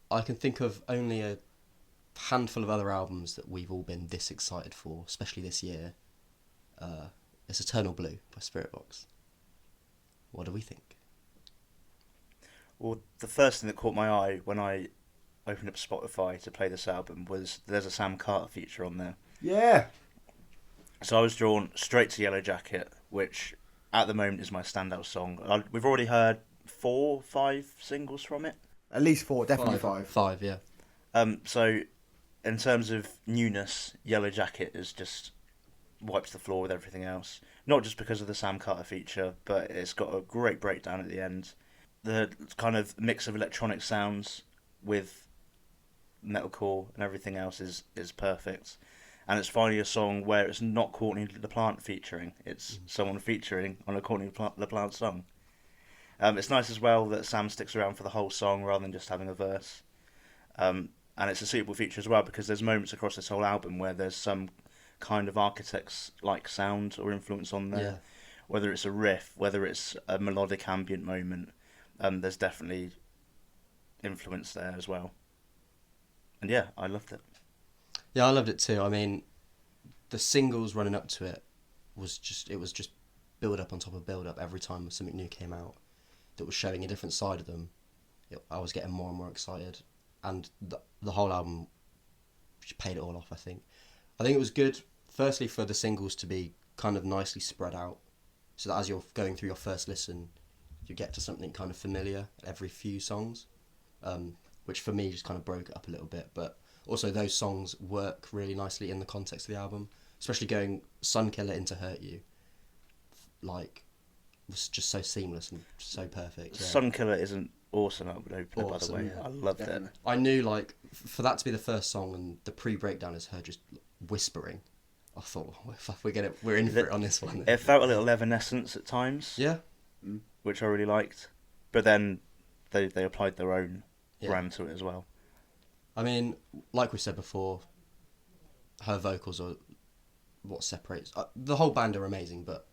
I can think of only a handful of other albums that we've all been this excited for, especially this year. It's Eternal Blue by Spiritbox. What do we think? Well, the first thing that caught my eye when I opened up Spotify to play this album was there's a Sam Carter feature on there. Yeah. So I was drawn straight to Yellow Jacket, which at the moment is my standout song. We've already heard 4, 5 singles from it. At least 4, definitely 5. 5, yeah. So in terms of newness, Yellow Jacket is just wipes the floor with everything else. Not just because of the Sam Carter feature, but it's got a great breakdown at the end. The kind of mix of electronic sounds with metalcore and everything else is perfect. And it's finally a song where it's not Courtney LaPlante featuring, it's someone featuring on a Courtney LaPlante song. It's nice as well that Sam sticks around for the whole song rather than just having a verse. And it's a suitable feature as well because there's moments across this whole album where there's some kind of Architects-like sound or influence on there. Yeah. Whether it's a riff, whether it's a melodic ambient moment, there's definitely influence there as well. And yeah, I loved it. Yeah, I loved it too. I mean, the singles running up to it was just build up on top of build up every time something new came out that was showing a different side of them. I was getting more and more excited, and the whole album just paid it all off. I think it was good. Firstly, for the singles to be kind of nicely spread out, so that as you're going through your first listen, you get to something kind of familiar every few songs, which for me just kind of broke it up a little bit. But also those songs work really nicely in the context of the album, especially going Sunkiller into Hurt You. Like, was just so seamless and so perfect. Yeah. Sunkiller is an awesome album opener, by the way. Yeah. I loved it. I knew, like, for that to be the first song and the pre-breakdown is her just whispering, I thought, if we're in for it on this one. It felt a little Evanescence at times. Yeah. Which I really liked. But then they applied their own brand to it as well. I mean, like we said before, her vocals are what separates... the whole band are amazing, but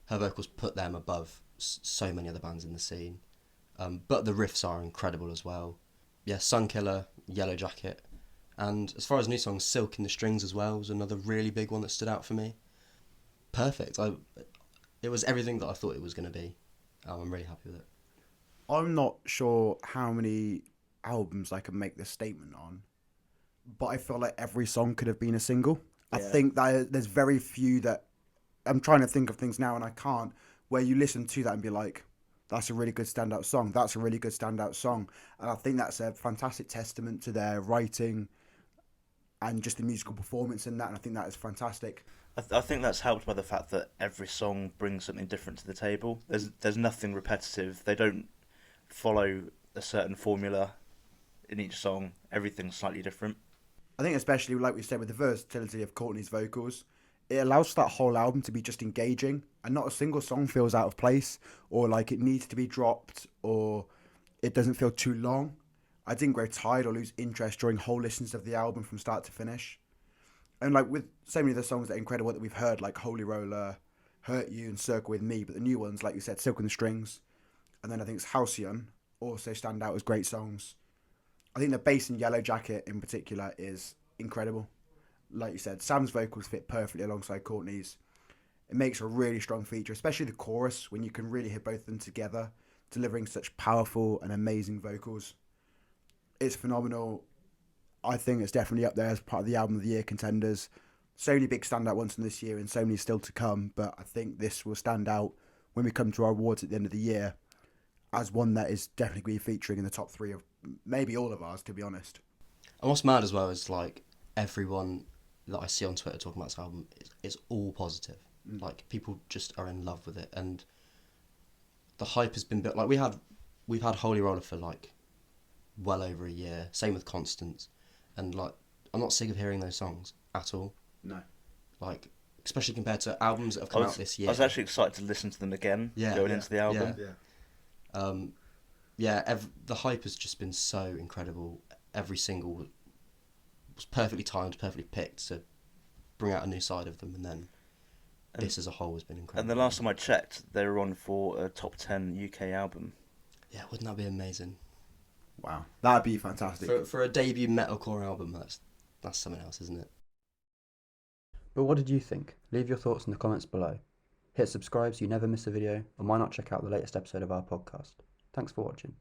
her vocals put them above so many other bands in the scene. But the riffs are incredible as well. Yeah, Sunkiller, Yellow Jacket. And as far as new songs, Silk in the Strings as well was another really big one that stood out for me. Perfect. It was everything that I thought it was going to be. I'm really happy with it. I'm not sure how many albums I can make this statement on, but I feel like every song could have been a single. Yeah. I think that there's very few that... I'm trying to think of things now and I can't, where you listen to that and be like, that's a really good standout song. That's a really good standout song. And I think that's a fantastic testament to their writing and just the musical performance in that. And I think that is fantastic. I think that's helped by the fact that every song brings something different to the table. There's nothing repetitive. They don't follow a certain formula in each song. Everything's slightly different. I think especially, like we said, with the versatility of Courtney's vocals, it allows that whole album to be just engaging and not a single song feels out of place or like it needs to be dropped or it doesn't feel too long. I didn't grow tired or lose interest during whole listens of the album from start to finish. And like with so many of the songs that are incredible that we've heard, like Holy Roller, Hurt You and Circle With Me, but the new ones, like you said, Silk and the Strings, and then I think it's Halcyon, also stand out as great songs. I think the bass in Yellow Jacket in particular is incredible. Like you said, Sam's vocals fit perfectly alongside Courtney's. It makes a really strong feature, especially the chorus, when you can really hear both of them together, delivering such powerful and amazing vocals. It's phenomenal. I think it's definitely up there as part of the Album of the Year contenders. So many big standout ones from this year and so many still to come, but I think this will stand out when we come to our awards at the end of the year as one that is definitely going to be featuring in the top 3 of maybe all of ours, to be honest. And what's mad as well is like everyone that I see on Twitter talking about this album, it's all positive. Like people just are in love with it, and the hype has been built. Like we've had Holy Roller for like well over a year. Same with Constance, and like I'm not sick of hearing those songs at all. No, like especially compared to albums that have come out this year. I was actually excited to listen to them again going into the album. The hype has just been so incredible. Every single was perfectly timed, perfectly picked to bring out a new side of them, and then this as a whole has been incredible. And the last time I checked, they were on for a top 10 UK album. Yeah, wouldn't that be amazing? Wow, that'd be fantastic. For a debut metalcore album, that's something else, isn't it? But what did you think? Leave your thoughts in the comments below. Hit subscribe so you never miss a video, and why not check out the latest episode of our podcast. Thanks for watching.